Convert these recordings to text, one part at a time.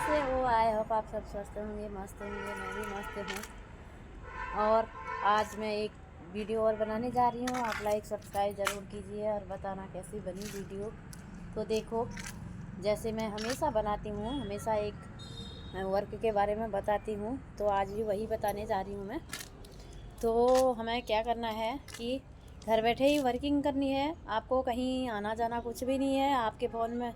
कैसे हो? I hope आप सब स्वस्थ होंगे, मस्त होंगे। मैं भी मस्त हूँ। और आज मैं एक वीडियो और बनाने जा रही हूँ। आप लाइक सब्सक्राइब ज़रूर कीजिए और बताना कैसी बनी वीडियो। तो देखो, जैसे मैं हमेशा बनाती हूँ, हमेशा एक वर्क के बारे में बताती हूँ, तो आज भी वही बताने जा रही हूँ मैं। तो हमें क्या करना है कि घर बैठे ही वर्किंग करनी है। आपको कहीं आना जाना कुछ भी नहीं है। आपके फ़ोन में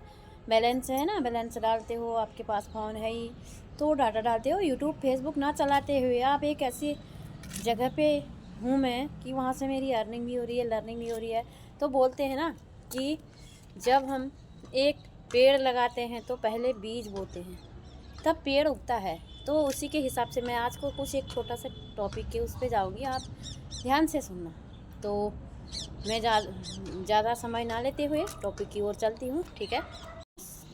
बैलेंस है ना, बैलेंस डालते हो, आपके पास फ़ोन है ही तो डाटा डालते हो। यूट्यूब फेसबुक ना चलाते हुए आप एक ऐसी जगह पे हूँ मैं कि वहाँ से मेरी अर्निंग भी हो रही है, लर्निंग भी हो रही है। तो बोलते हैं ना कि जब हम एक पेड़ लगाते हैं तो पहले बीज बोते हैं, तब पेड़ उगता है। तो उसी के हिसाब से मैं आज को कुछ एक छोटा सा टॉपिक के उस पे जाऊँगी, आप ध्यान से सुनना। तो मैं ज़्यादा समय ना लेते हुए टॉपिक की ओर चलती हूँ, ठीक है।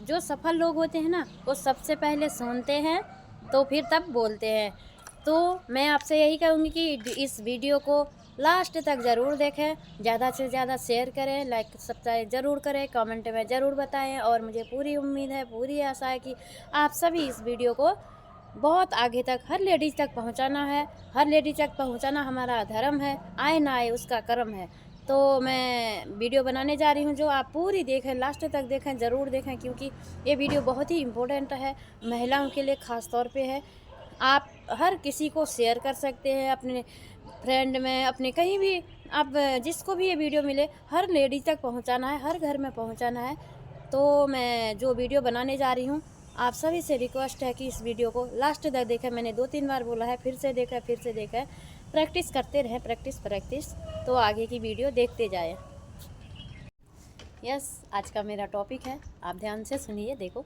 जो सफल लोग होते हैं ना, वो सबसे पहले सुनते हैं तो फिर तब बोलते हैं। तो मैं आपसे यही कहूँगी कि इस वीडियो को लास्ट तक ज़रूर देखें, ज़्यादा से ज़्यादा शेयर करें, लाइक सब्सक्राइब ज़रूर करें, कमेंट में ज़रूर बताएं। और मुझे पूरी उम्मीद है, पूरी आशा है कि आप सभी इस वीडियो को बहुत आगे तक, हर लेडीज़ तक पहुंचाना है। हर लेडीज़ तक पहुंचाना हमारा धर्म है, आए ना आए उसका कर्म है। तो मैं वीडियो बनाने जा रही हूँ, जो आप पूरी देखें, लास्ट तक देखें, ज़रूर देखें, क्योंकि ये वीडियो बहुत ही इम्पोर्टेंट है, महिलाओं के लिए ख़ास तौर पे है। आप हर किसी को शेयर कर सकते हैं, अपने फ्रेंड में, अपने कहीं भी, आप जिसको भी ये वीडियो मिले, हर लेडीज़ तक पहुँचाना है, हर घर में पहुँचाना है। तो मैं जो वीडियो बनाने जा रही हूँ, आप सभी से रिक्वेस्ट है कि इस वीडियो को लास्ट तक देखें। मैंने 2-3 बार बोला है, फिर से देखें, फिर से देखें। प्रैक्टिस करते रहें, प्रैक्टिस, तो आगे की वीडियो देखते जाएं। यस, आज का मेरा टॉपिक है, आप ध्यान से सुनिए। देखो,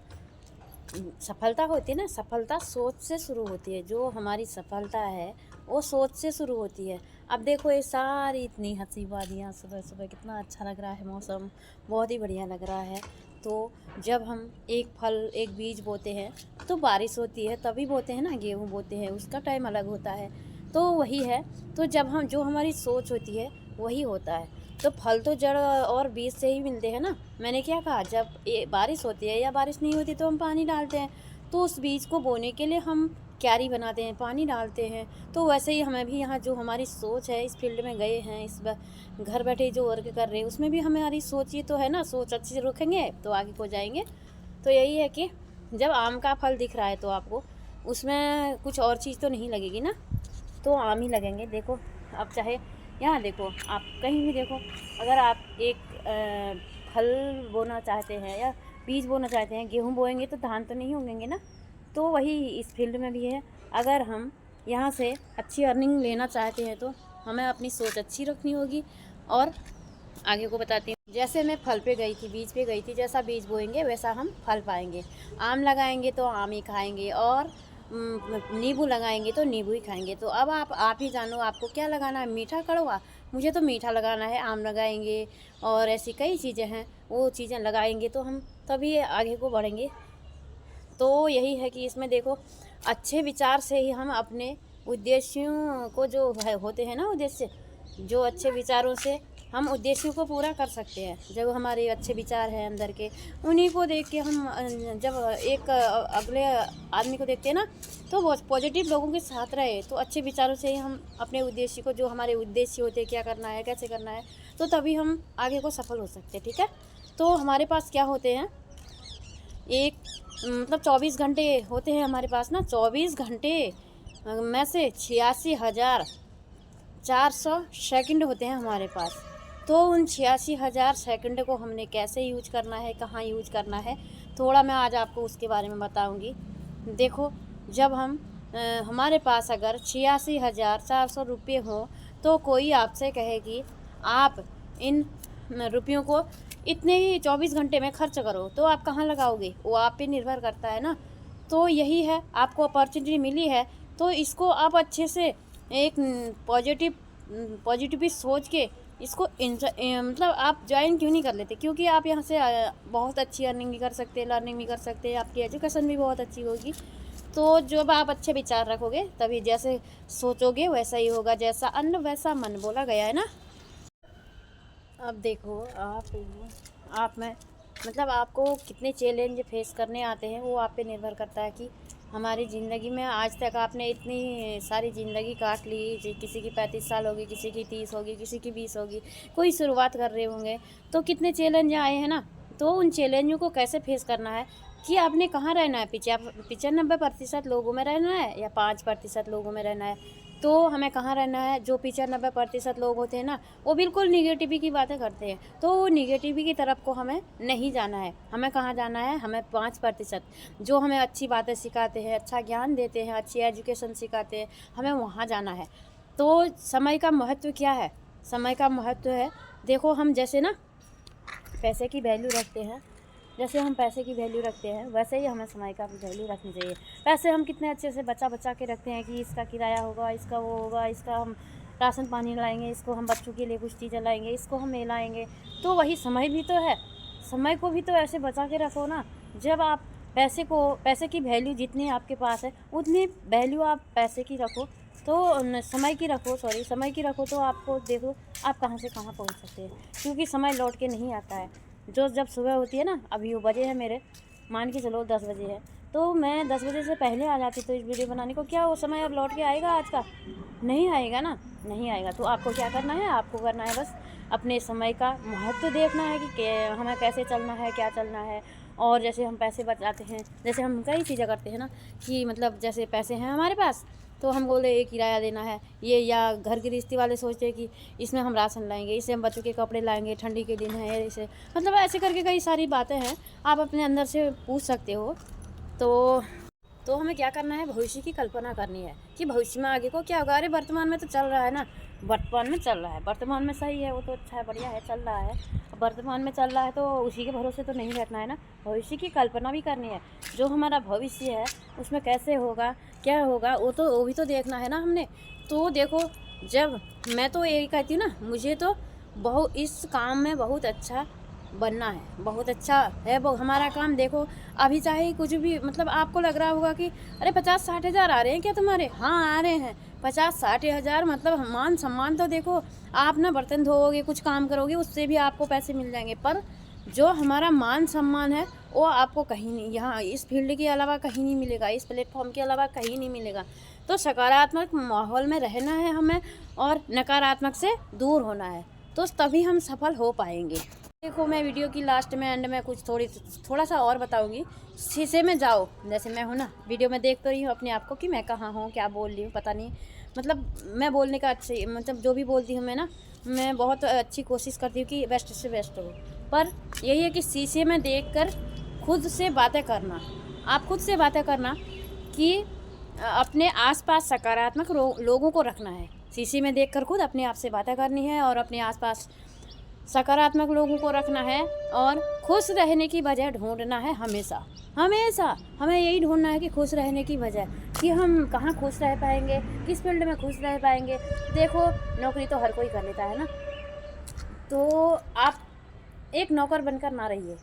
सफलता होती है ना, सफलता सोच से शुरू होती है। जो हमारी सफलता है वो सोच से शुरू होती है। अब देखो, ये सारी इतनी हंसी वादियाँ, सुबह सुबह कितना अच्छा लग रहा है, मौसम बहुत ही बढ़िया लग रहा है। तो जब हम एक फल, एक बीज बोते हैं तो बारिश होती है तभी बोते हैं ना। गेहूँ बोते हैं, उसका टाइम अलग होता है। तो वही है, तो जब हम, जो हमारी सोच होती है वही होता है। तो फल तो जड़ और बीज से ही मिलते हैं ना। मैंने क्या कहा, जब बारिश होती है या बारिश नहीं होती तो हम पानी डालते हैं। तो उस बीज को बोने के लिए हम क्यारी बनाते हैं, पानी डालते हैं। तो वैसे ही हमें भी यहाँ जो हमारी सोच है, इस फील्ड में गए हैं, घर बैठे जो वर्क कर रहे हैं, उसमें भी हमारी सोच ये तो है ना, सोच अच्छी से रखेंगे तो आगे को जाएंगे। तो यही है कि जब आम का फल दिख रहा है तो आपको उसमें कुछ और चीज़ तो नहीं लगेगी ना, तो आम ही लगेंगे। देखो, अब चाहे यहाँ देखो, आप कहीं भी देखो, अगर आप एक फल बोना चाहते हैं या बीज बोना चाहते हैं, गेहूँ बोएंगे तो धान तो नहीं उगेंगे ना। तो वही इस फील्ड में भी है। अगर हम यहाँ से अच्छी अर्निंग लेना चाहते हैं तो हमें अपनी सोच अच्छी रखनी होगी। और आगे को बताती हूँ। जैसे मैं फल पे गई थी, बीज पे गई थी, जैसा बीज बोएंगे वैसा हम फल पाएंगे। आम लगाएंगे तो आम ही खाएंगे, और नींबू लगाएंगे तो नींबू ही खाएंगे। तो अब आप ही जानो, आपको क्या लगाना है, मीठा कड़वा? मुझे तो मीठा लगाना है। आम लगाएंगे और ऐसी कई चीज़ें हैं, वो चीज़ें लगाएंगे तो हम तभी आगे को बढ़ेंगे। तो यही है कि इसमें देखो, अच्छे विचार से ही हम अपने उद्देश्यों को, जो होते हैं ना उद्देश्य, जो अच्छे विचारों से हम उद्देश्यों को पूरा कर सकते हैं। जब हमारे अच्छे विचार हैं अंदर के, उन्हीं को देख के हम जब एक अगले आदमी को देखते हैं ना, तो वो पॉजिटिव लोगों के साथ रहे, तो अच्छे विचारों से ही हम अपने उद्देश्य को, जो हमारे उद्देश्य होते हैं, क्या करना है, कैसे करना है, तो तभी हम आगे को सफल हो सकते हैं, ठीक है। तो हमारे पास क्या होते हैं, एक मतलब 24 घंटे होते हैं हमारे पास ना। 24 घंटे में से 86,400 सेकंड होते हैं हमारे पास। तो उन 86,000 सेकंड को हमने कैसे यूज करना है, कहाँ यूज करना है, थोड़ा मैं आज आपको उसके बारे में बताऊंगी। देखो, जब हम हमारे पास अगर 86,400 रुपये हो, तो कोई आपसे कहे कि आप इन रुपयों को इतने ही 24 घंटे में खर्च करो, तो आप कहाँ लगाओगे, वो आप पे निर्भर करता है ना। तो यही है, आपको अपॉर्चुनिटी मिली है तो इसको आप अच्छे से एक पॉजिटिव सोच के इसको मतलब आप ज्वाइन क्यों नहीं कर लेते? क्योंकि आप यहाँ से बहुत अच्छी अर्निंग भी कर सकते हैं, लर्निंग भी कर सकते हैं, आपकी एजुकेशन भी बहुत अच्छी होगी। तो जब आप अच्छे विचार रखोगे तभी, जैसे सोचोगे वैसा ही होगा, जैसा अन्न वैसा मन, बोला गया है ना। अब देखो, आप में मतलब आपको कितने चैलेंज फेस करने आते हैं वो आप पे निर्भर करता है कि हमारी ज़िंदगी में आज तक आपने इतनी सारी ज़िंदगी काट ली, किसी की 35 साल होगी, किसी की 30 होगी, किसी की 20 होगी, कोई शुरुआत कर रहे होंगे, तो कितने चैलेंज आए हैं ना। तो उन चैलेंजों को कैसे फेस करना है कि आपने कहाँ रहना है, 95% लोगों में रहना है या 5% लोगों में रहना है। तो हमें कहाँ रहना है, जो 95% लोग होते हैं ना, वो बिल्कुल निगेटिव की बातें करते हैं, तो वो निगेटिव की तरफ को हमें नहीं जाना है। हमें कहाँ जाना है, हमें 5% जो हमें अच्छी बातें सिखाते हैं, अच्छा ज्ञान देते हैं, अच्छी एजुकेशन सिखाते हैं, हमें वहाँ जाना है। तो समय का महत्व क्या है, समय का महत्व है, देखो हम जैसे ना पैसे की वैल्यू रखते हैं, जैसे हम पैसे की वैल्यू रखते हैं वैसे ही हमें समय का भी वैल्यू रखनी चाहिए। पैसे हम कितने अच्छे से बचा के रखते हैं कि इसका किराया होगा, इसका वो होगा, इसका हम राशन पानी लाएंगे, इसको हम बच्चों के लिए कुछ चीज़ें लाएंगे, इसको हम ये लाएंगे। तो वही समय भी तो है, समय को भी तो ऐसे बचा के रखो ना। जब आप पैसे की वैल्यू जितनी आपके पास है उतनी वैल्यू आप पैसे की रखो, तो समय की रखो, समय की रखो, तो आपको देखो आप कहाँ से कहाँ पहुँच सकते हैं, क्योंकि समय लौट के नहीं आता है। जो जब सुबह होती है ना, अभी वो बजे हैं मेरे, मान के चलो 10 बजे है, तो मैं 10 बजे से पहले आ जाती तो इस वीडियो बनाने को, क्या वो समय अब लौट के आएगा आज का? नहीं आएगा ना, नहीं आएगा। तो आपको क्या करना है, आपको करना है बस अपने समय का महत्व देखना है कि हमें कैसे चलना है, क्या चलना है। और जैसे हम पैसे बचाते हैं, जैसे हम कई चीज़ें करते हैं ना कि मतलब जैसे पैसे हैं हमारे पास, तो हम बोले ये किराया देना है ये, या घर गृहस्थी वाले सोचते हैं कि इसमें हम राशन लाएंगे, इससे हम बच्चों के कपड़े लाएंगे, ठंडी के दिन है इसे, मतलब ऐसे करके कई सारी बातें हैं, आप अपने अंदर से पूछ सकते हो। तो हमें क्या करना है, भविष्य की कल्पना करनी है कि भविष्य में आगे को क्या होगा। अरे वर्तमान में तो चल रहा है ना, वर्तमान में चल रहा है, वर्तमान में सही है, वो तो अच्छा है, बढ़िया है, चल रहा है। वर्तमान में चल रहा है तो उसी के भरोसे तो नहीं बैठना है ना, भविष्य की कल्पना भी करनी है। जो हमारा भविष्य है उसमें कैसे होगा, क्या होगा, वो भी तो देखना है ना हमने। तो देखो, जब मैं तो यही कहती हूँ ना, मुझे तो इस काम में बहुत अच्छा बनना है, बहुत अच्छा है वो हमारा काम। देखो अभी चाहे कुछ भी, मतलब आपको लग रहा होगा कि अरे 50-60 हज़ार आ रहे हैं क्या तुम्हारे, हाँ आ रहे हैं 50-60 हज़ार, मतलब मान सम्मान तो देखो, आप ना बर्तन धोओगे, कुछ काम करोगे, उससे भी आपको पैसे मिल जाएंगे, पर जो हमारा मान सम्मान है वो आपको कहीं नहीं, यहाँ इस फील्ड के अलावा कहीं नहीं मिलेगा, इस प्लेटफॉर्म के अलावा कहीं नहीं मिलेगा। तो सकारात्मक माहौल में रहना है हमें और नकारात्मक से दूर होना है, तो तभी हम सफल हो पाएंगे। देखो मैं वीडियो की लास्ट में, एंड में कुछ थोड़ा सा और बताऊंगी। शीशे में जाओ, जैसे मैं हूँ ना, वीडियो में देख तो रही हूँ अपने आप को कि मैं कहाँ हूँ, क्या बोल रही हूँ पता नहीं, मतलब मैं बोलने का अच्छी, मतलब जो भी बोलती हूँ मैं ना, मैं बहुत अच्छी कोशिश करती हूँ कि बेस्ट से बेस्ट हो। पर यही है कि शीशे में देखकर खुद से बातें करना, आप खुद से बातें करना कि अपने आसपास सकारात्मक लोगों को रखना है। शीशे में देखकर खुद अपने आप से बातें करनी है और अपने आसपास सकारात्मक लोगों को रखना है, और खुश रहने की वजह ढूंढना है हमेशा। हमेशा हमें यही ढूंढना है कि खुश रहने की वजह, कि हम कहाँ खुश रह पाएंगे, किस फील्ड में खुश रह पाएंगे। देखो नौकरी तो हर कोई कर लेता है ना, तो आप एक नौकर बनकर ना रहिए,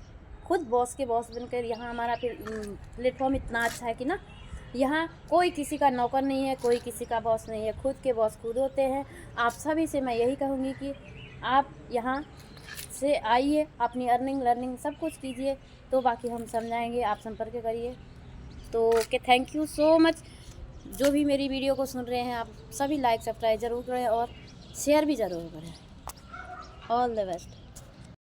खुद बॉस के बॉस बनकर। यहाँ हमारा प्लेटफॉर्म इतना अच्छा है कि ना, यहाँ कोई किसी का नौकर नहीं है, कोई किसी का बॉस नहीं है, खुद के बॉस खुद होते हैं। आप सभी से मैं यही कहूँगी कि आप यहाँ से आइए, अपनी अर्निंग लर्निंग सब कुछ कीजिए, तो बाकी हम समझाएंगे, आप संपर्क करिए। तो okay, thank you so much. जो भी मेरी वीडियो को सुन रहे हैं आप सभी लाइक सब्सक्राइब ज़रूर करें और शेयर भी ज़रूर करें। All the best.